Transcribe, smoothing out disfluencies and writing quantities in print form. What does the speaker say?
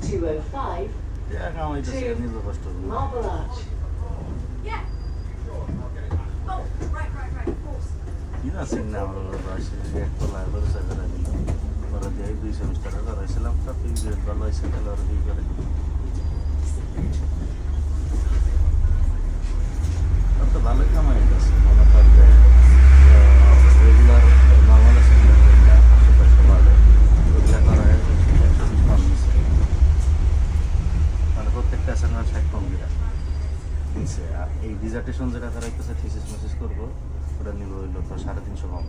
205 কামাইতেছে নিজে কষ্ট করে Marble Arch. কি না চিন্তা আমার বয়সে একতলা করে চাকরি দিল ওরা দিয়ে 2 সেমিস্টারে করাইছিলাম তো তুই গ্রেড ভালো হয়েছে তাহলে ওরা দিয়ে করে তো ভালোই কামাই গেছে মনে করবে রেগুলার নর্মাল আশেপাশে বাড়ে ওগুলা করায় 120 মান দিচ্ছে মানে প্রত্যেকটা অ্যাসাইনমেন্ট 60 কম দিচ্ছে আর এই ডিজার্টেশন যেটা করাইতেছে থিসিস মেসেজ করবো ওটা নিব হইলো তো 350 কম